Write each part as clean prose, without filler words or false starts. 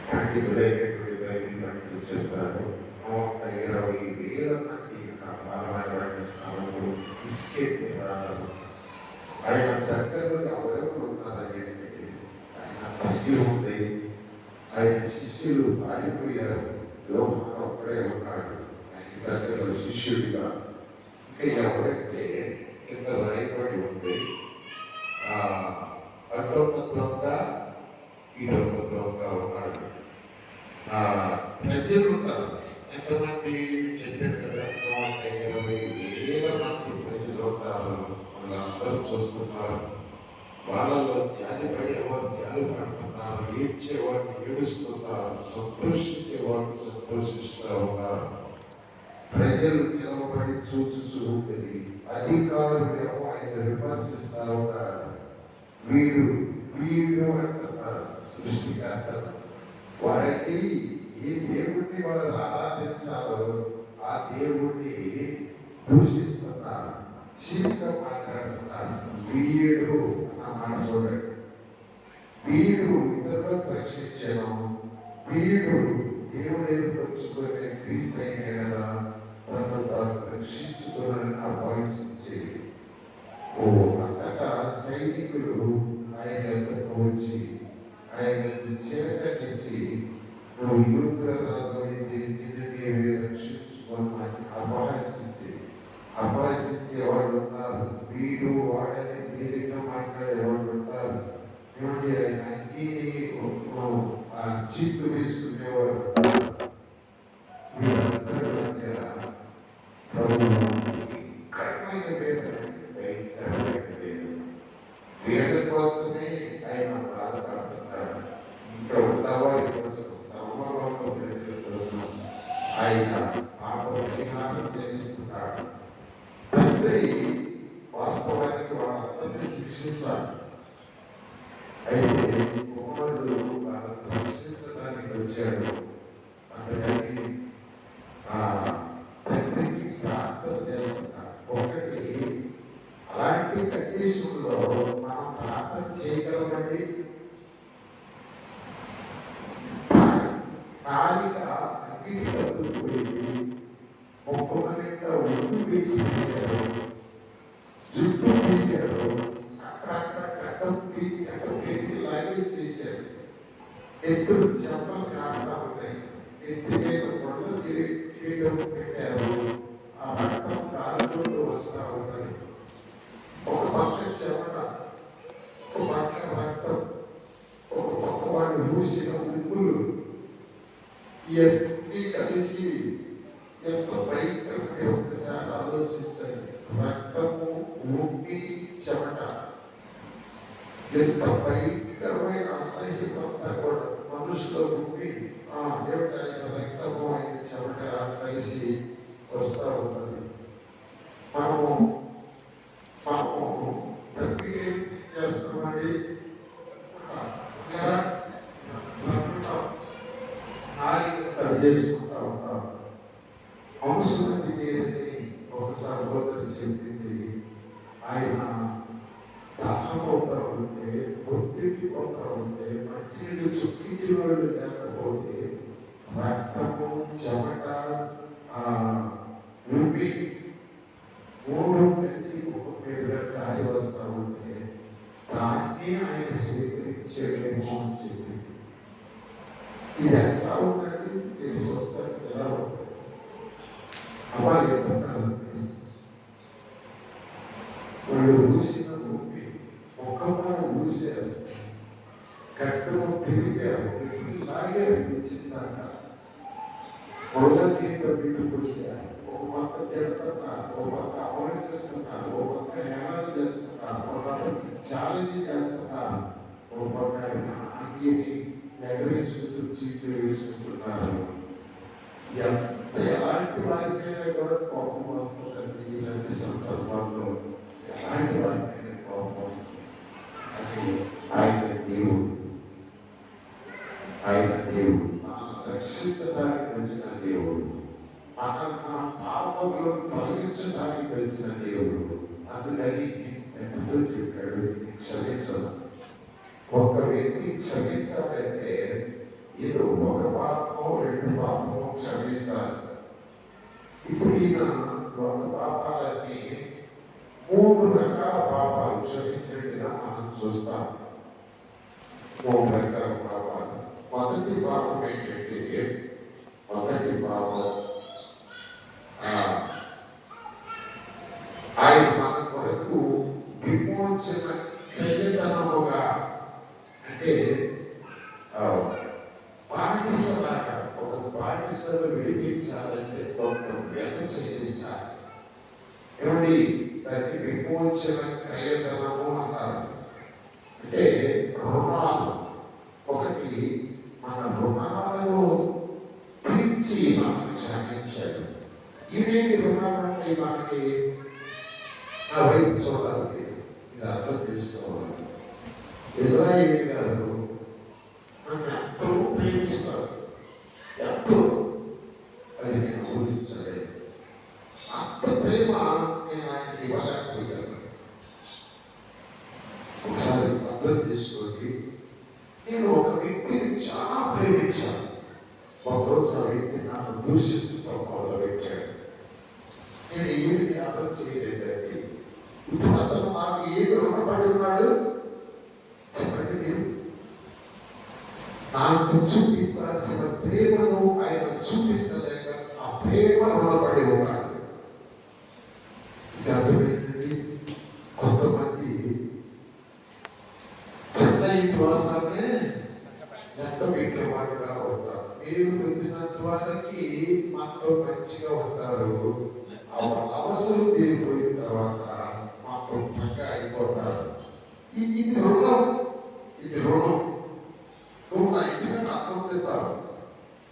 పండితులైనటువంటి Bible పండితులు చెప్తారు 120,000 మంది బలమైనటువంటి స్థానంలో ఇసుకెత్తి రావడం. ఆయన దగ్గరలో ఎవరెవరు ఉన్నారంటే ఆయన తల్లి ఉంది, ఆయన శిష్యులు పారిపోయారు, యోహాను ఒక్కడే ఉన్నాడు ఆయన దగ్గరలో శిష్యుడిగా. ఇంకా ఎవరంటే కింద రాయబడి ఉంది, అటొక దొంగ ఇటొక దొంగ ఉన్నాడు. ప్రజలు ఉంటారు. ఎంతమంది చెప్పారు కదా, 120,000 మంది ప్రజలు ఉంటారు. వాళ్ళందరూ చూస్తున్నారు. వాళ్ళలో జాలిపడేవారు జాలి పడుతున్నారు, ఏడ్చేవాళ్ళు ఏడుస్తున్నారు, సంతోషించేవాళ్ళు సంతోషిస్తూ ఉన్నారు. ప్రజలు నిలబడి చూస్తూ ఉంటుంది. అధికారులేమో ఆయన విమర్శిస్తూ ఉన్నారు. వీడు వీడు అంటున్నారు సృష్టికర్త. వారికి ఏ దేవుడిని వాళ్ళు ఆరాధించాలో ఆ దేవుడిని దూషిస్తున్నారు, చీప్గా మాట్లాడుతున్నారు. వీడు అన్న మాట చూడండి. వీడు ఇతరులకు రక్షించను, వీడు దేవుడు ఏర్పరచుకునే క్రీస్తు అయిన తనను తాను రక్షించుకోవాలని ఆహ్వానించేది. అంతటా సైనికులు ఆయన వద్దకు వచ్చి ఆయనను చేరకట్టించి, నువ్వు యూదుల రాజు అయితే నిన్ను నీవే రక్షించుకోమని అపహసించే వాళ్ళు ఉన్నారు. వీడు వాడని తేలిగ్గా మాట్లాడేవాళ్ళు ఉంటారు. ఏమంటే ఆయన అంగీని చీట్లు వేసుకునేవారు. వీరందరూ భయంకరమైన వేదన, భయంకరమైన వేదన. వేద కోసమే ఆయన బాధపడుతున్నాడు. ఇక్కడ ఉన్నవారి కోసం, సర్వలోక ప్రజల కోసం ఆయన పాప పరిహారం చెల్లిస్తున్నాడు. తండ్రి వాస్తవానికి వాళ్ళందరినీ శిక్షించాలి. అయితే కుమారుడు వాళ్ళని రక్షించడానికి వచ్చాడు. అందుకని తండ్రికి ప్రార్థన చేస్తున్నాడు. ఒకటి, అలాంటి కండిషన్లో మనం ప్రార్థన చేయగలమండి. నాలిక అన్నిటి కట్టుకుపోయింది, మొక్కల నిండా ఒడ్డు వేసి జుట్టు పీకారు, అక్కడక్కడ కట్టం లాగేసేసారు. ఎత్తులు చెప్పలు కారణా ఉన్నాయి. ఎత్తి మీద కొండ కిరీటం పెట్టారు. ఆ రక్తం కాలుతో వస్తా ఉన్నది. ఒక పక్క చెమట, ఒక పక్క రక్తం, ఒక పక్క వాళ్ళు మూసిన ఉప్పులు, ఇవన్నీ కలిసి ఎంత భయంకరమైన ఒకసారి ఆలోచించండి. రక్తము, ఉప్పి, చెమట, ఎంత భయంకరమైన అసహ్యమంతా కూడా మనుషులో ఉండి ఏమిటి ఆయన రక్తము ఆయన చెమట కలిసి వస్తూ ఉన్నది. మనము తప్పిక ఏం చేస్తామండి? నాలుగు చేసుకుంటా ఉంటాం. అవసరానికి లేదని ఒక సహోదరి చెప్పింది. ఆయన దాహమవుతా ఉంటే, ఒత్తిడిపోతా ఉంటే, మంచినీళ్ళు చుక్కించిన వాళ్ళు లేకపోతే రక్తము, చెమట, ఊపి మూడు కలిసి ఒక మీదుగా గాలి వస్తూ ఉంటే దాన్ని ఆయన స్వీకరించేమో అని చెప్పింది. ఇది ఎట్లా ఉందండి? నేను చూస్తాను ఎలా ఉంటుంది. అమ్మా చెప్పండి, వాళ్ళు ఊసిన ఊపి ముఖమున ఊసారు, కట్టును తిరిగారు, లాగారు, పిలిచిందాక మొదటిలో పెట్టుకుంటారు. ఒక పక్క తిడుతున్నారు, ఒక పక్క అవసరిస్తున్నారు, ఒక పక్క హేళన చేస్తున్నారు, ఒక పక్క ఛాలెంజ్ చేస్తున్నారు, ఒక పక్క అంగీని ఎగరేసుకుంటూ చీట్లు వేసుకుంటున్నారు. ఎలాంటి వారి మీద కూడా కోపం వస్తుందండి. ఇలాంటి సందర్భాల్లో ఎలాంటి వారి మీద కోపం వస్తుంది. అది ఆయన దేవుడు, ఆయన దేవుడు మనల్ని రక్షించడానికి వచ్చిన దేవుడు, మన పాపములను తొలగించడానికి వచ్చిన దేవుడు. అందుకని ఎంతో చెప్పాడు, క్షమించదు. ఒక వ్యక్తి క్షమించాలంటే ఏదో మూడు రకాల పాపాలు క్షమించినట్టుగా మనం చూస్తాం. మూడు రకాల పాపాలు. మొదటి పాపం ఏంటంటే, మొదటి పాపం ఆయన మన కొరకు విమోచన క్రయధనముగా, అంటే బానిసలాగా, ఒక బానిసలు విడిపించాలంటే కొంత వ్యత చెల్లించాలి. ఏమండి, దానికి విమోచన క్రయధనము అన్నారు. అంటే రుణాలు, ఒకటి మన రుణాలను తీర్చి మనం క్షమించాలి. ఇవేమి రుణాలు ఉంటాయి మనకి? నా వైపు చూడాలి, ఇది అర్థం చేసుకోవాలి. ఇజ్రాయేల్ గారు నన్ను ఎంతో ప్రేమిస్తారు, ఎంతో, అది నేను ఊహించలేదు. అంత ప్రేమ నేను ఆయనకి ఇవ్వలేకపోయాను. ఒకసారి అర్థం చేసుకోండి, నేను ఒక వ్యక్తిని చాలా ప్రేమించాను. ఒకరోజు ఆ వ్యక్తి నన్ను దూషించడం మొదలుపెట్టాడు. నేను ఏమి అర్థం చేయలేదండి. ఇప్పుడు అతను నాకు ఏమి రుణపడి ఉన్నాడు చెప్పండి మీరు? నాకు చూపించాల్సిన ప్రేమను ఆయన చూపించలేక ఆ ప్రేమ రుణపడి ఉన్నాడు. ఇది అర్థమైందండి. కొంతమంది చిన్న ఇంటి వాసాన్ని లెక్క పెట్టేవాడుగా ఉంటారు. మీరు పొందినంత వారికి మాతో మంచిగా ఉంటారు, వాళ్ళ అవసరం తీరిపోయిన తర్వాత మాకు పక్క అయిపోతారు. ఇది రుణం, ఇది రుణం. నువ్వు నా ఇంటికి అర్థం తింటావు,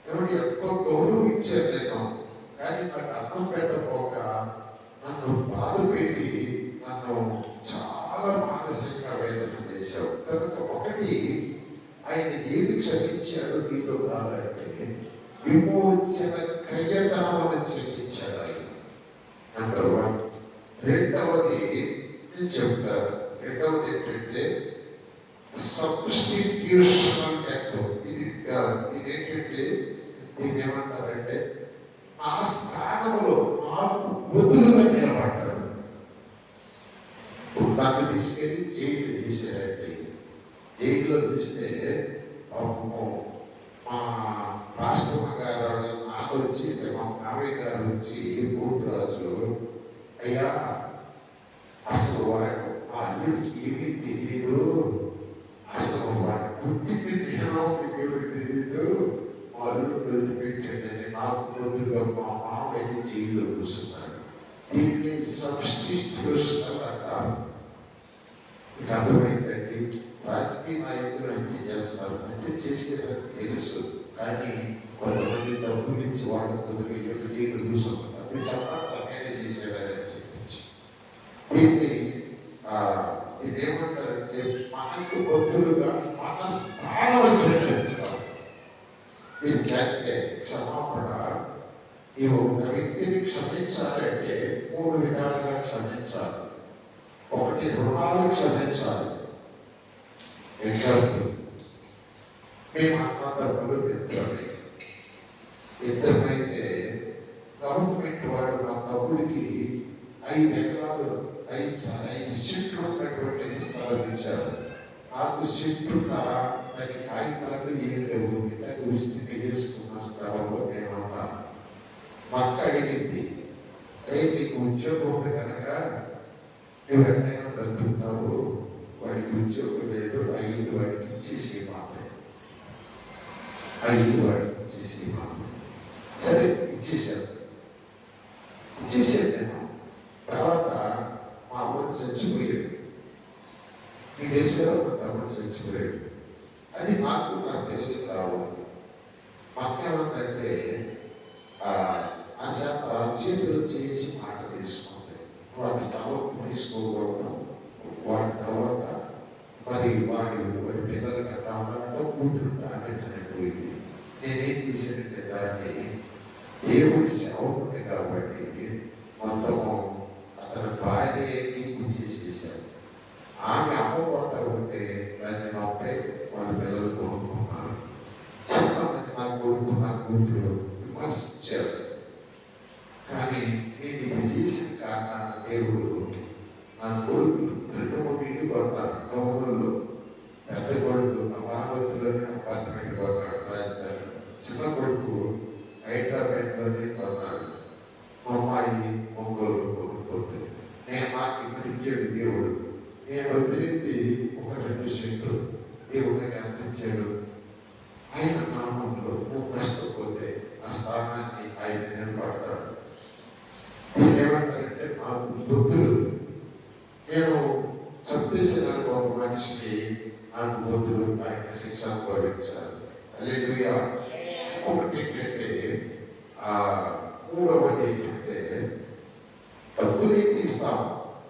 ఏమంటే ఎంతో గౌరవం ఇచ్చాను నేను, కానీ నాకు అర్థం పెట్టకపోక నన్ను బాధ పెట్టి నన్ను చాలా మానసికంగా వేదన చేశావు. కనుక ఒకటి, ఆయన ఏమి క్షమించాడు నీతో కాదంటే విమోచన క్రయధనం అని చెల్లించాడు ఆయన. నెంబర్ 1. రెండవది నేను చెప్తాను. రెండవది ఏంటంటే సబ్స్టిట్యూషనల్ యాక్ట్. ఇది ఏంటంటే, దీన్ని ఏమంటారంటే ఆ స్థానంలో నాకు బదులుగా నిలబడ్డాడు. నన్ను తీసుకెళ్ళి జైలు వేసారండి. జైల్లో తీస్తే మా రాష్ట్రమ్మ గారు నాకు వచ్చి, మా మామయ్య గారు వచ్చి, పోతురాజు అయ్యా అసలు వాడు ఆ అల్లుడికి ఏమీ తెలియదు, అసలు వాడి పుట్టింది ధ్యానం ఏమీ తెలియదు, మా అల్లుడు వదిలిపెట్టండి, నాకు బదులుగా మా మామయ్య జైల్లో కూర్చున్నాడు. దీన్ని సబ్స్టిట్యూషన్ అంటారు. మీకు అర్థమైందండి. రాజకీయ నాయకులు హత్య చేస్తారు, హత్య చేసేదని తెలుసు, కానీ కొంతమంది డబ్బులు ఇచ్చి వాళ్ళ కొద్దిగా ఎప్పుడు జైలు కూర్చుంటారు. మీరు చెప్పాలి నేనే చేసేవారని చెప్పించి ఇదేమంటారంటే మనకు బదులుగా మన స్థానం స్వీకరించాలి. మీరు క్యాచ్ చేయాలి. క్షమాపణ, మీరు ఒక వ్యక్తిని క్షమించాలంటే 3 విధాలుగా క్షమించాలి. ఒకటి, రుణాలు క్షమించాలి. ఎగ్జాంపుల్, మేము అన్నదమ్ములు ఇద్దరమైతే గవర్నమెంట్ వాడు మా తమ్ముడికి 5 ఎకరాలు 5 సెంట్లు ఉన్నటువంటి స్థలం ఇచ్చారు. నాకు సెంటున్నారా, దాని కాగితాలు ఏం లేవు, ఇలాగ విస్తృతి చేసుకున్న స్థలంలో నేను ఉన్నాను. మా అక్క అడిగింది, నీకు ఉద్యోగం ఉంది కనుక నువ్వు ఎక్కడైనా బ్రతుకుతావు, వాడికి ఉద్యోగం లేదు, 5 వాడికి ఇచ్చేసి మాట, 5 వాడికి ఇచ్చేసి మాట. సరే ఇచ్చేసాను నేను. తర్వాత మా అమ్మని చచ్చిపోయాడు. నీకు తెలుసు, మా తమ్ముడు చచ్చిపోయాడు. అది నాకు నా పిల్లలకి రావాలి. మా అక్క ఏమందంటే చేతులు చేసి మాట తీసుకుంది, వాడి స్థలం తీసుకోకూడదు, వాడి తర్వాత మరి వాడి పిల్లలకి అట్లా ఉన్నారంటే కూతురు అనేసినట్టు. నేనేం చేశానంటే దాన్ని దేవుడి సేవకుడి కాబట్టి మొత్తము అతని భార్యకి ఇచ్చేసేసాను. ఆమె అమ్మపోతా ఉంటే దాన్ని నొప్పై వాళ్ళ పిల్లలు కొనుక్కున్నాను. చాలా మంది నా కొడుకు నా కూతురు విమర్శించారు. కానీ నేను ఇది చేసిన కారణాన్ని దేవుడు నన్ను చిన్న కొడుకు హైదరాబాద్లోనే కొన్నాడు. మా అమ్మాయి ఒంగోలు కొనుక్కుంది. నాకు ఇక్కడ ఇచ్చాడు దేవుడు. నేను వదిలింది ఒక 2 సెంట్లు. దేవుడు నాకు ఎంత ఇచ్చాడు? ఆయన నామంలో నువ్వు కష్టపోతే ఆ స్థానాన్ని ఆయన నిలబడతాడు. నేను ఏమంటారంటే నాకు బుద్ధులు, నేను చంపేసిన ఒక మనిషికి నాకు బుద్ధులు ఆయన శిక్ష అనుభవించాలి. హల్లెలూయా. ఒకటి ఏంటంటే మూడవది ఏంటంటే డబ్బులు అయితే ఇస్తాము,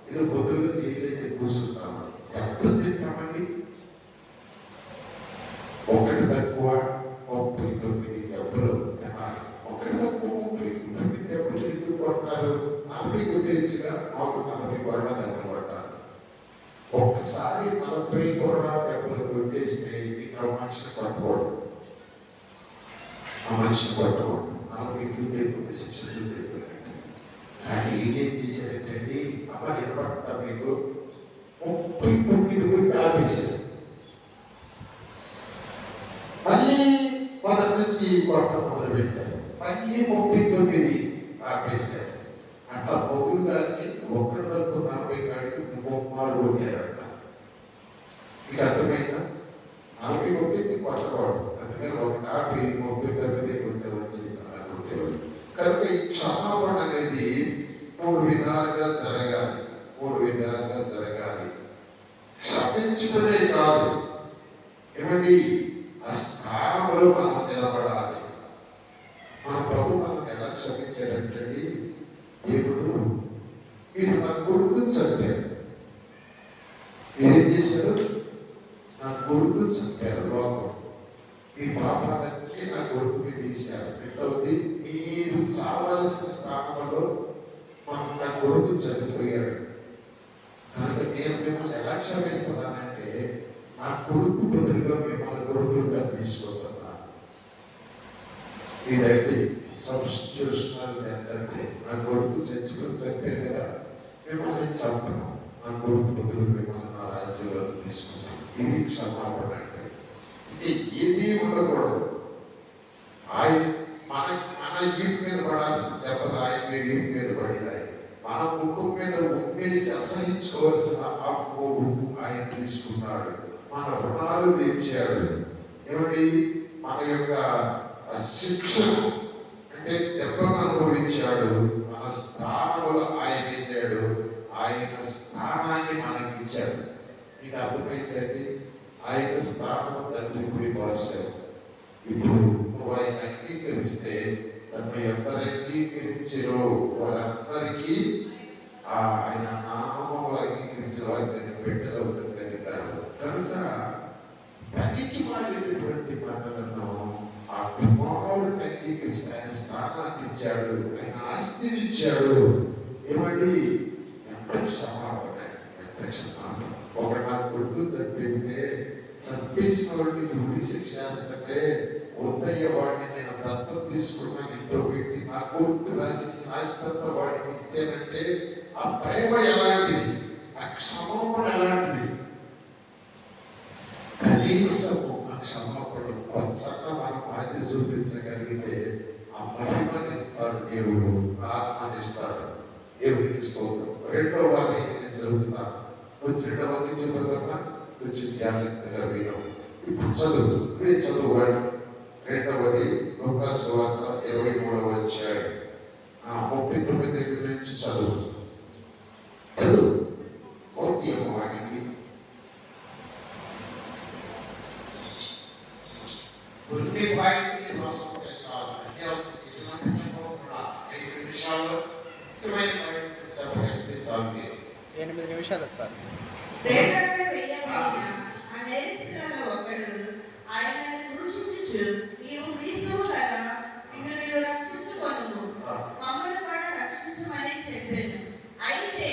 ఏదో బొద్దులుగా చేయలేక కూర్చుంటాము. ఎప్పుడు తింటామండి? ఒకటి తక్కువ 39 దెబ్బలు తినాలి. ఒకటి తక్కువ 39 దెబ్బలు ఎందుకు కొడతారు? 40 కొట్టేసిగా మాకు 40 కొరడా దెబ్బలు కొట్టాలి. ఒక్కసారి 40 కొరడా దెబ్బలు కొట్టేస్తే ఇంకా మనిషిని కొట్టకూడదు. ఆ మనిషిని కొట్టకూడదు. 40 లేకపోతే 6 లేకపోయారండి. కానీ ఏం చేశారంటే అమ్మ ఎనపడతా మీకు 39 కొట్టి ఆపేశారు. మళ్ళీ మొదటి నుంచి కొత్త మొదలు పెట్టారు. మళ్ళీ 39 ఆపేశారు. అట్లా పొగులు గారికి ఒకటి తక్కువ 40 కాడికి 30 కొట్టారంట. మీకు అర్థమైందా? 40 కొట్టింది కొట్టకూడదు. అందుకని ఒకటి ఆపి 39 కొట్టే వచ్చి అలా కొట్టేవాడు. కనుక ఈ క్షమాపణ అనేది 3 విధాలుగా జరగాలి. 3 విధాలుగా జరగాలి. క్షమించుకునే కాదు, ఏమండి ఆ స్థానంలో మనం నిలబడాలి. మన ప్రభు మనం ఎలా క్షమించాడంటే, దేవుడు మీరు నా కొడుకు చంపారు. మీరేం చేశారు? నా కొడుకు చంపారు. లోకం మీ పాపాలన్నీ నా కొడుకు మీద తీశారు. రెండవది, మీరు చావాల్సిన స్థానంలో నా కొడుకు చనిపోయాడు. కనుక నేను మిమ్మల్ని ఎలా క్షమిస్తున్నానంటే, నా కొడుకు బదులుగా మిమ్మల్ని కొడుకులుగా తీసుకుంటున్నాను. ఇదైతే సబ్స్టిట్యూషనల్ ఏంటంటే, నా కొడుకు చంపాను కదా, మిమ్మల్ని చంపను, నా కొడుకు బదులు మిమ్మల్ని నా రాజ్యంలో తీసుకున్నాను. ఇది క్షమాపణ అంటే. ఇది ఏది ఉండకూడదు. ఆయన మన ఈపు మీద పడాల్సిన దెబ్బలు ఆయన ఈపు మీద పడినాయి. మన ముఖం మీద ఉమ్మేసి అసహించుకోవాల్సిన అప్పు ఆయన తీసుకున్నాడు. మన రుణాలు తీర్చాడు. ఏమిటి? మన యొక్క శిక్షను అంటే దెబ్బను అనుభవించాడు. మన స్థానంలో ఆయన వెళ్ళాడు. ఆయన స్థానాన్ని మనకి ఇచ్చాడు. మీకు అర్థమైందండి? ఆయన స్థానం తండ్రి గుడి భాషారు. ఇప్పుడు నువ్వు ఆయన అంగీకరిస్తే, తను ఎవరు అంగీకరించారో వారందరికీ ఆయన నామములు అంగీకరించిన వారికి నేను పెట్టెలో ఉంటుంది అధికారం. కనుక పనికి మారినటువంటి మనలను ఆ కుమారుడిని అంగీకరిస్తే ఆయన స్థానాన్ని ఇచ్చాడు, ఆయన ఆస్తిని ఇచ్చాడు. ఏమండి? ఎంత క్షమాపణ, ఎంత క్షమాపణ. ఒక నా కొడుకు తప్పిస్తే చంపేసిన వాడిని ఉరి శిక్ష చేస్తే ఉద్దయ్య వాడిని నేను దత్తం తీసుకున్నాను, ఇంట్లో పెట్టి నా కొడుకు రాసి శాస్త్రంతో వాడికి ఇస్తేనంటే ఆ ప్రేమ ఎలాంటిది, ఆ క్షమాపణ ఎలాంటిది. కనీసము ఆ క్షమాపణ కొంత మనం మాదిరి చూపించగలిగితే ఆ మహిమనిస్తాడు దేవుడు, ఆత్మనిస్తాడు. దేవుడికి స్తోత్రం. రెండవ వాది నేను చదువుతున్నాను. రెండవ వాది చెప్పగలమా? కొంచెం జాగ్రత్తగా విను. ఇప్పుడు చదువు, చదువువాడు. రెండవది లూకా సువార్త 23వ అధ్యాయం 39 నుంచి చదువు. వాడికి నిమిషాలు 8 నిమిషాలు ఎత్తారు. నీవు క్రీస్తువు కదా, నిన్ను నీవు రక్షించుకొనుము, మమ్మల్ని కూడా రక్షించమని చెప్పాను. అయితే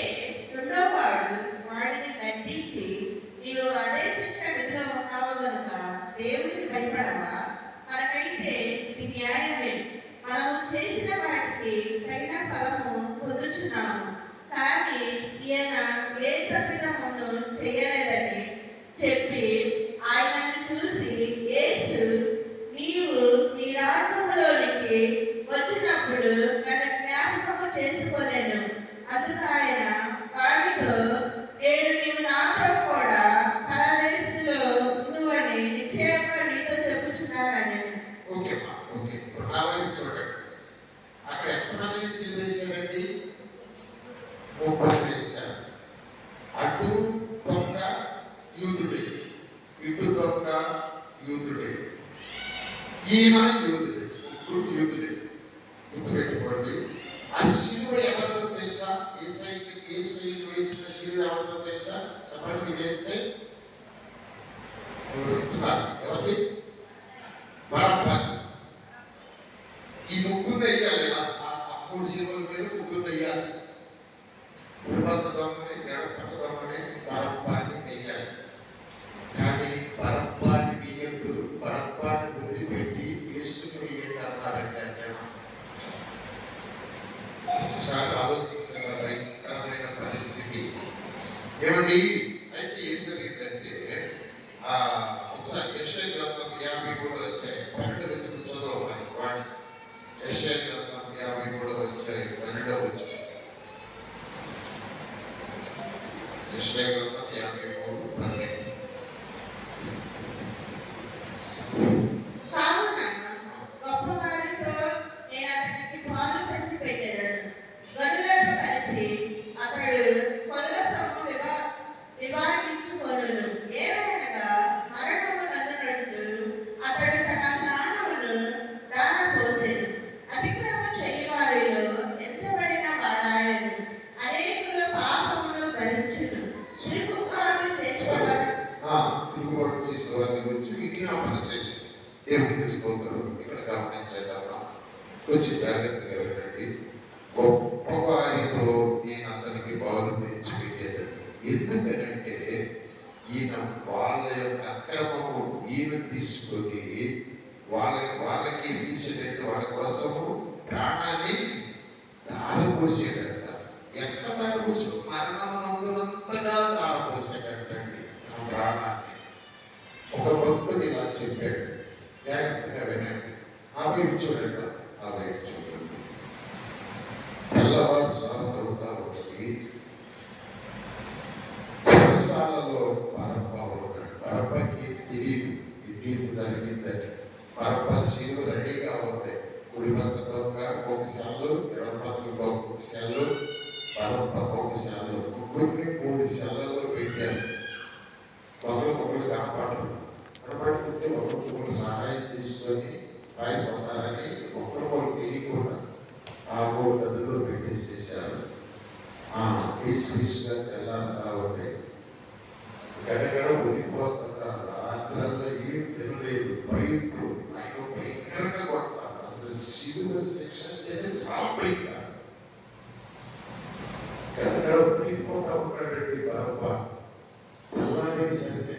రెండో వాడు వాడిని గద్దించి, నీవు అదే శిక్ష విధిలో ఉన్నావు కనుక దేవుడికి భయపడవా? మనకైతే ఇది న్యాయమే, మనము చేసిన వాటికి తగిన ఫలము పొందుచున్నాము. కానీ ఈయన ఏ తప్పిదమును చేయలేదని చెప్పి ఆయనను చూసి, యేసు నీవు నీ రాజ్యం సిలువేశారండి? ముగ్గురు వేశారు. అటు దొంగ యూదుడే, ఇటు దొంగ యూదుడే, ఈయన యూదుడే, ముగ్గురు యూదుడే. గుర్తుపెట్టుకోండి. ఆ శిలువ ఎవరితో తెలుసా? ఏసైకి వేసిన శిలువ ఎవరితో తెలుసా? చెప్పండి. వేస్తే ఎవరు వింటున్నారు? ఎవరి? బరబ్బకి. ఈ ముగ్గురు వేయాలి. మూడు శిలువల మీద ముగ్గురు వేయాలి. కుడిపక్క దొంగని, ఎడపక్క దొంగని, బరబ్బాని వేయాలి. కానీ బరబ్బాని వేయద్దు, బరబ్బాని వదిలిపెట్టి యేసుని వేయండి అన్నారంటే జనం. ఒకసారి ఆలోచించిన భయంకరమైన పరిస్థితి ఏమండి. అయితే ఏం జరిగిందంటే ఒకసారి యెషయా గ్రంథం 53 అధ్యాయం 12 వచనం చదవాలి. వాడి యెషయా గ్రంథం 53 అధ్యాయం 12 వచనం. యెషయా గ్రంథం 53:12. కావున గొప్ప వారితో నేను అతనికి పాలు పంచిపెట్టెదను. గనులతో కలిసి అతడు కొల్ల సొమ్ము విభాగించుకొనును. ఏలయనగా మరణము నందునట్లు అతడు తన ప్రాణమును దారపోసెను. అతిక్రమం చేయవారిలో ఎంచబడిన వాడాయను. అనేకుల పాపమును భరించును. తిరుగుబాటు చేసిన వారిని గురించి విజ్ఞాపన చేసి దేవుడికి స్తోత్రం. ఇక్కడ గమనించేద్దామా? కొంచెం జాగ్రత్తగా వినండి. గొప్పవారితో నేను అతనికి బాలు పెంచిపెట్టేది. ఎందుకనంటే ఈయన వాళ్ళ యొక్క అక్రమము ఈయన తీసుకొని వాళ్ళకి తీసేటట్టు వాళ్ళ కోసము ప్రాణాన్ని దారపోసేటంట. ఎక్కడ దారపోసే? మరణం నందునంతగా దారపోసేటండి తన ప్రాణాన్ని. ఒక భక్తుడు ఇలా చెప్పాడు. జాగ్రత్తగా వినండి. ఆ వైపు చూడండి, ఆ వైపు చూడండి. తెల్లవారుజామున అవుతా ఒకటి చెరసాలలో బరబ్బ ఉన్నాడు. బరబ్బకి తెలియదు ఈ తీర్పు జరిగిందని. బరబ్బ శిలువ రెడీగా ఉంది. కుడి పక్క దొంగ ఒక శాలు, ఎడమ పక్క ఒక శాలు, బరబ్బ ఒక శాలు. ముగ్గురిని 3 శాలల్లో పెట్టారు. ఒకరికొకరు కనపడుకుంటే ఒకరికొకరు సహాయం తీసుకొని పారిపోతారని ఒకరికొకరు తెలియకుండా ఆ 3 గదుల్లో పెట్టేసేసారు. పీస్గా తెల్లారుతా ఉంటే గడగడ ఉదికిపోతున్నారు. రాత్రుల్లో ఏం తినలేదు. బయట ఆయన భయంకరంగా కొడతారు. అసలు శిలువ శిక్ష అంటే చాలా భయంకర. గడగడ ఉదికిపోతా ఉంటాడండి బరబ్బ. తెల్లారేసరికి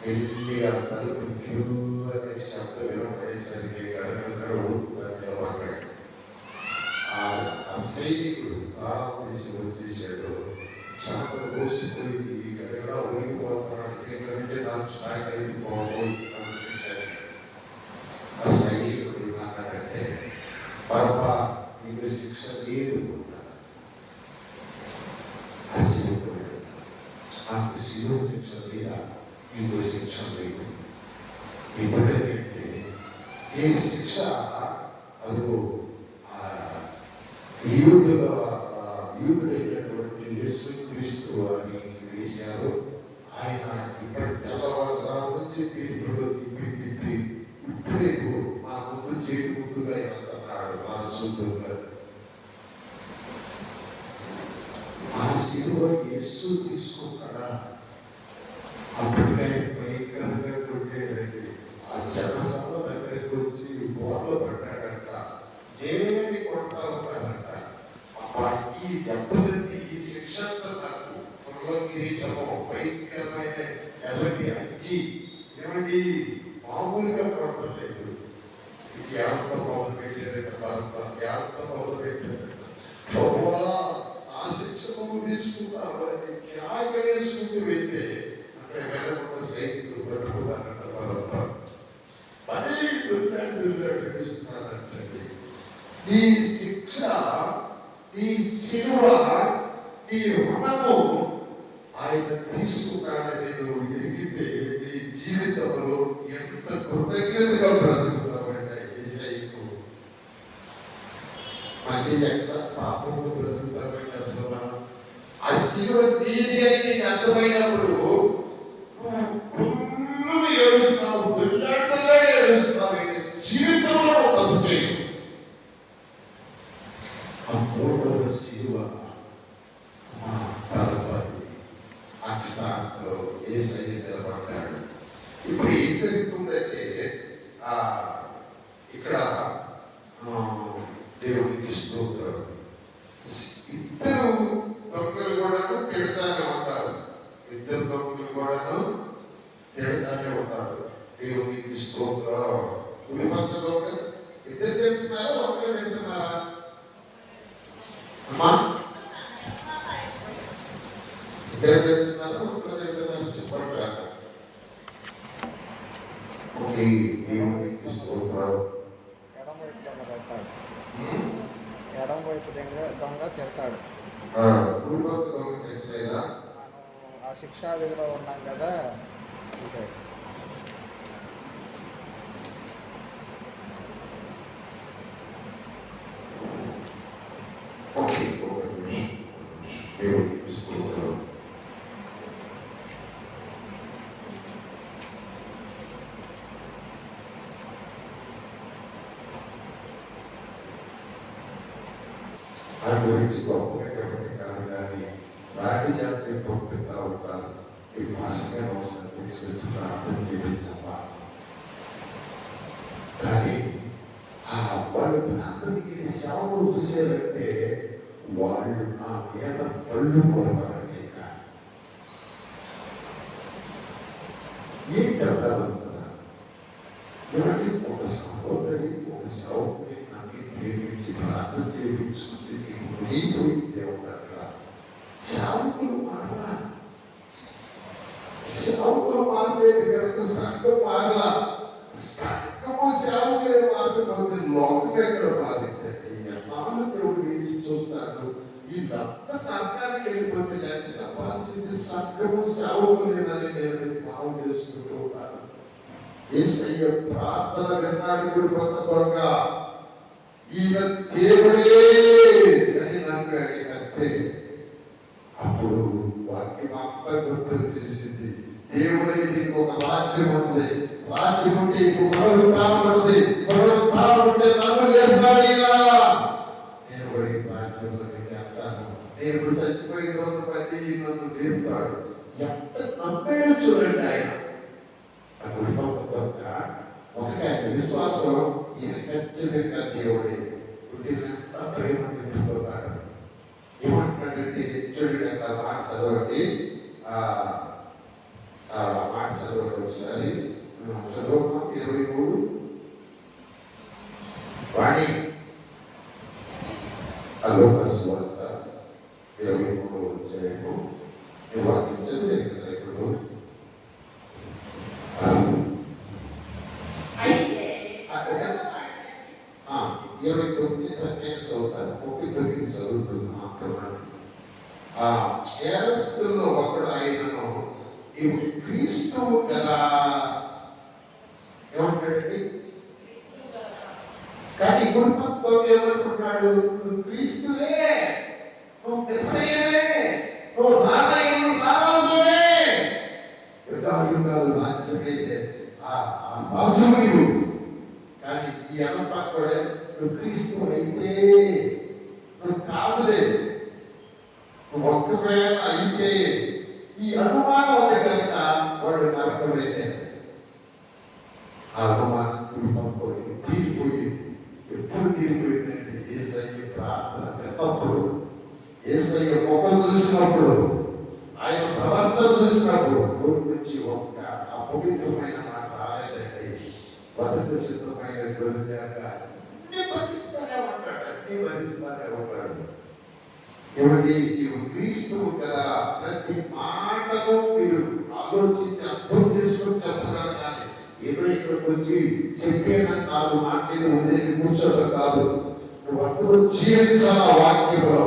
వెళ్ళి ఆ తలుపు క్యూరనే శబ్దం వినపడేసరికి గడగడ ఊరుకుందని నిలబడ్డాడు. ఆ సైనికుడు తాళం తీసి వచ్చేసాడు. శాతం కోసిపోయింది. గడగడ ఒరిగిపోతున్నాడు. ఇక్కడి నుంచి నాకు స్టార్ట్ అయింది. పోయి నన్ను శిక్షాడు. ఆ సైనికుడు ఏమన్నాడంటే, బరబ్బా నీకు శిక్ష లేదు. ఆశ్చర్యపోయాడు. నాకు శిలువ శిక్ష లేదా? ఇంకో శిక్ష లేదు. ఎందుకంటే ఈ శిక్ష అదిగో యూదుడైనటువంటి యేసుక్రీస్తు అని వేశారు. ఆయన ఇప్పటి తెల్లవారుజాము నుంచి తీర్పులో తిప్పి ఇప్పుడే మా ముందు చేతి ముందుగా వెళ్తున్నాడు మా సూత్రుగా. ఆ శిలువ యేసు తీసుకున్నాడా? అప్పటికే భయంకరంగా కొట్టేదండి. ఆ జనసభ దగ్గరికి వచ్చి బోర్లు పడ్డాడంట. ఏమి కొడతా ఉన్నారంట. ఈ దెబ్బతింది ఈ శిక్ష నాకు పొల్ల కిరీటము, భయంకరమైన ఎర్రటి అగ్గి. ఏమండి మామూలుగా కొడతలేదు. ఏడంతో మొదలు పెట్టాడంట. భర్త ఏడంతో మొదలు పెట్టాడంట. ప్రభువా ఆ శిక్ష నువ్వు తీసుకున్నావని ఆగవేసుకుంటూ వెళ్తే అక్కడ వెళ్ళకుండా సైనికులు పట్టుకున్నారంట. భర్త పని దుల్లాడు ఇస్తున్నానంటండి. నీ శిక్ష, నీ శిలువ, నీ రుణము ఆయన తీసుకున్నాడని నువ్వు ఎరిగితే నీ జీవితంలో ఎంత కృతజ్ఞతగా బ్రతుకుతావంటే యేసయ్యకు. ఏం జరుగుతుందంటే ఆ ఇక్కడ దేవునికి స్తోత్రం. ఇద్దరు దొంగలు కూడాను తిడతానే ఉంటారు. ఇద్దరు దొంగలు కూడాను తిడతానే ఉంటారు. దేవునికి స్తోత్రం. కుడి పక్క దొంగ ఇద్దరు తింటున్నారా, ఒకరే తింటున్నారా అమ్మా? ఇద్దరు తింటున్నారా, ఒకరే తింటున్నారా చెప్పండి. ఓకే, దేవునికి స్తోత్రం. ఎడం వైపు దొంగ తిడతాడు. కుడి పక్క దొంగ తిట్టలేదా? మనం ఆ శిక్షా విధిలో ఉన్నాం కదా. ఓకే, ఒక నిమిషం. దేవునికి స్తోత్రం. ఆ గురించి గొప్పగా చెప్పడం కాదు, కానీ రాటి చేసి పంపిస్తూ ఉంటారు. ఈ భాషగా అవసరం తీసుకొచ్చి ప్రార్థన చేయించమ్మా. కానీ ఆ వాళ్ళు ప్రార్థనకి సేవలు చూసేదంటే వాళ్ళు నా మీద పళ్ళు కొడతారండి. ఇంకా ఏంటి అర్థవంతుల ఏమంటే ఒక సహోదరి ఒక సౌకుని నన్ను ప్రేమించి ప్రార్థన చేయించుకుంటే నీకు మునిగిపోయిందే అక్కడ. సేవకులు మారలా, సేవకులు మారలేదు కనుక సంఘం మారలా. సంఘము సేవకులే మారకపోతే లోకం ఎక్కడ మారిందండి? ఎన్నాళ్ళు దేవుడు వేసి చూస్తాడు. వీళ్ళంతా నరకానికి వెళ్ళిపోతే లెక్క చెప్పాల్సింది సంఘము సేవకులేనని నేను భావం చేసుకుంటూ ఉన్నాను. యేసయ్య ప్రార్థన విన్నాడు. కూడా కొత్త దొంగ ఈయన దేవుడే అని నమ్మాడు అంతే. అప్పుడు వాక్యం అంతా గుర్తు చేసింది. దేవుడే దీనికి ఒక రాజ్యం ఉంది, రాజ్యం ఉంటే ఇంకొక పునరుత్థానం ఉంది, పునరుత్థానం ఉంటే నన్ను లేపుతాడు ఇలా. నేను కూడా ఈ రాజ్యంలోకి వెళ్తాను, నేను ఇప్పుడు చచ్చిపోయిన తర్వాత మళ్ళీ నన్ను లేపుతాడు. ఎంత నమ్మాడో చూడండి ఆయన. ఆ కుటుంబం తప్ప ఒకటి ఆయన విశ్వాసం, ఈయన ఖచ్చితంగా దేవుడే పుట్టినంత ప్రేమ పెట్టుకున్నాడు. ఏమంటున్నాడంటే చూడండి, అక్కడ మాట చదవండి. మాట చదవండి ఒకసారి. చదవమ్మా 23 వాణి అలోకస్వార్త 23వ అధ్యాయము. ఈ వాక్యం చదివారు కదా ఇప్పుడు. 29 సంఖ్యను చదువుతాను, 39 చదువుతున్నాను. ఏరస్తుల్లో ఒకడు ఆయనను నీవు క్రీస్తువు కదా ఏమంటాడండి? కానీ కుటుంబంతో ఏమంటున్నాడు? నువ్వు క్రీస్తువే, నువ్వు మెస్సయ్యవే, నువ్వు రారాజువే, యుగాలు రాజ్యమైతే ఆ రాజువు నీవు. కానీ ఈ ఎడపక్కడే నువ్వు క్రీస్తు అయితే నువ్వు కాదులే, నువ్వు ఒక్కవేళ అయితే ఈ అనుమానం ఉంది కనుక వాడు నరకం వెళ్ళాడు. ఆ అనుమానం కుటుంబంపోయి తీరిపోయింది. ఎప్పుడు తీరిపోయిందంటే యేసయ్య ప్రార్థన విన్నప్పుడు, యేసయ్య ముఖం చూసినప్పుడు, ఆయన ప్రవర్తన చూసినప్పుడు నోటి నుంచి ఒక్క అపవిత్రమైన మాట రాలేదండి. బతుకు సిద్ధమైన గొర్రెలాగ అన్ని భరిస్తానే ఉంటాడు, అన్ని భరిస్తానే ఉంటాడు. ఏమంటే నీవు క్రీస్తువు కదా, ప్రతి మాటను మీరు ఆలోచించి అర్థం చేసుకొని చెప్పగలరు. కానీ ఏదో ఇక్కడికి వచ్చి చెప్పేనా 4 మాటలు వదిలేసి కూర్చోవడం కాదు. నువ్వు అందరూ జీవించాల వాక్యంలో,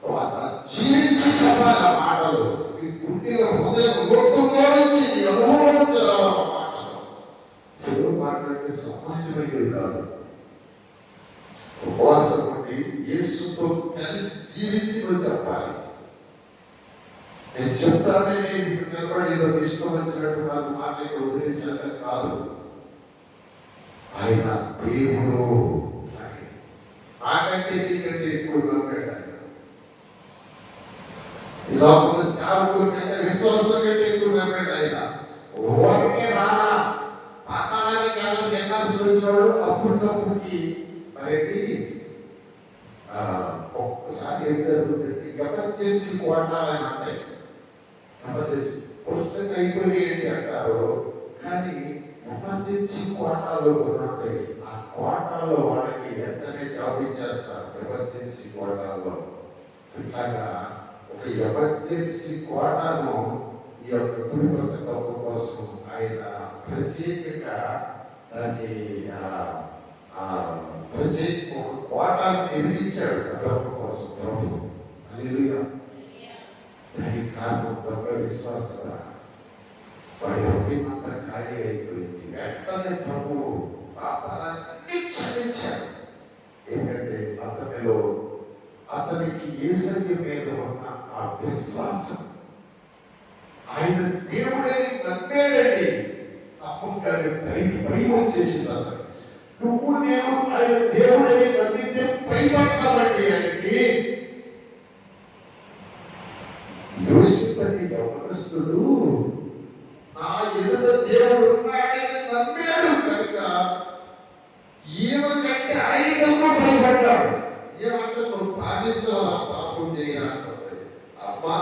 నువ్వు అట్లా జీవించి చెప్పాలి. ఆ మాటలు మీ గుండెలో హృదయం లోకంలో నుంచి అనుభవించాలి. ఆ మాటలు శివుడు మాట్లాడితే సామాన్యమైనవి కాదు. ఉపవాసం ఉండి యేసుతో కలిసి జీవించి నువ్వు చెప్పాలి. నేను చెప్తానే నేను నిలబడి ఏదో ఇష్టం వచ్చినట్టు నాకు మాట ఇక్కడ వదిలేసినట్టు కాదు. ఆయన దేవుడు, నాకంటే నీకంటే ఎక్కువ నమ్మాడు ఆయన. ఈ లోపల సేవకుల కంటే విశ్వాసం కంటే ఎక్కువ నమ్మాడు ఆయన. ఊరికే రానా పాతాళానికి వెళ్ళాల్సి వచ్చినాడు. అప్పటికప్పుడుకి మరేంటి ఒక్కసారి ఏం జరుగుతుంది, ఎమర్జెన్సీ కోటాలని ఉంటాయి. ఎమర్జెన్సీ పోస్టర్ అయిపోయి ఏంటి అంటారు, కానీ ఎమర్జెన్సీ కోటాలో కొన్ని ఉంటాయి. ఆ కోటాలో వాళ్ళకి వెంటనే జాబ్ ఇచ్చేస్తారు. ఎమర్జెన్సీ కోటాలో ఇట్లాగా ఒక ఎమర్జెన్సీ కోటాను ఈ యొక్క కుటుంబ తప్పు కోసం ఆయన ప్రత్యేకంగా దాన్ని ప్రత్యేక ఒక కోటాను నిర్మించాడు తప్పు కోసం ప్రభు. హల్లెలూయా. దానికి కారణం దొంగ విశ్వాస. వాడి హృదయం అంతా ఖాళీ అయిపోయింది. వెంటనే ప్రభు పాపాలన్నీ క్షమించాడు. ఏంటంటే అతనికి యేసయ్య మీద ఉన్న ఆ విశ్వాసం, ఆయన దేవుడని నమ్మాడండి. నమ్మకాన్ని భయం వచ్చేసింది అతను. నువ్వు నేను ఆయన దేవుడని నమ్మితే భయపడతామండి ఆయనకి. యోసేపు యవనస్తుడు నా ఎదుట దేవుడు ఉన్నాడని నమ్మాడు కనుక ఏమంటే ఆయనకు భయపడ్డాడు. ఏమంటే నువ్వు పాలిస్తావా పాపం చేయాలంటే, అమ్మా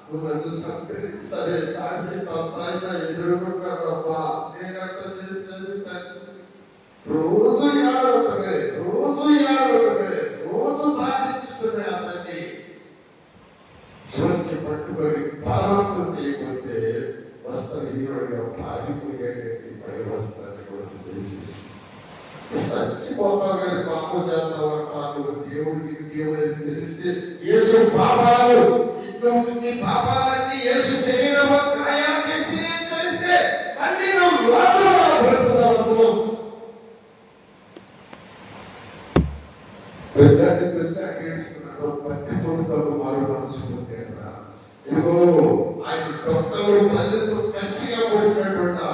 నువ్వు నన్ను సంకరి సరే కాల్చి తప్పాయినా ఎదుర్కొంటాడు. అమ్మా నేనంట చేసేది రోజు ఏడవటమే, రోజు బాధించుకునే అతన్ని చివరికి పట్టుకొని బలవంతం చేయకపోతే వస్త్ర హీరోడిగా పారిపోయేటట్టు పై వస్త్రాన్ని కూడా చేసేసి చచ్చిపోతావు కానీ పాపం చేస్తావు అంటారు. దేవుడికి తెలిస్తే యేసు పాపాలు నీ పాపాలన్నీ యేసు శరీరంలో గాయాలు చేసి తెలిస్తే మళ్ళీ నువ్వు లోకంలో పడుతున్న అవసరం. పెళ్ళాటి ఏడుస్తున్నాడు. పత్తి కొడుతాడు మారు మనసు పొందేరా. ఇదిగో ఆయన డొక్కలు పల్లెతో కసిగా పొడిచినటువంటి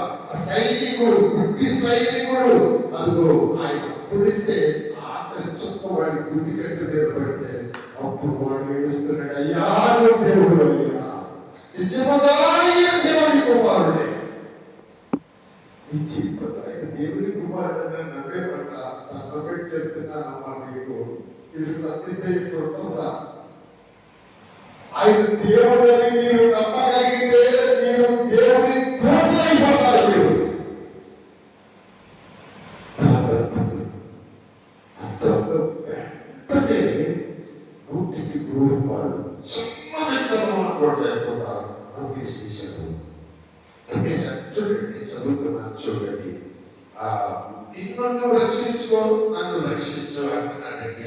సైనికుడు, గుడ్డి సైనికుడు, అదిగో ఆయన పొడిస్తే ఆఖరి చుక్క వాడి గుడ్డి కట్టు మీద పడితే అప్పుడు వాడు ఏడుస్తున్నాడు, అయ్యా దేవుడు, అయ్యా నిజముగా దేవుడి కుమారుడే. ఈ జీవితంలో ఆయన దేవుడి కుమారుడు నవ్వే పడ్డ నవ్వబెట్టి చెప్తున్నానమ్మా మీకు, మీరు నమ్మితే ఇప్పుడురా. ఆయన దేవుడని మీరు నమ్మగలిగితే మీరు దేవుడి కోటలైపోతారు. మీరు వెంటనే 100కి 100 రూపాయలు చిన్న విత్తనం అనుకోలేకుండా నమ్మేసేసాడు. చూడండి, చదువుతున్నాను చూడండి. నిన్ను రక్షించుకో, నన్ను రక్షించు అంటున్నాడండి.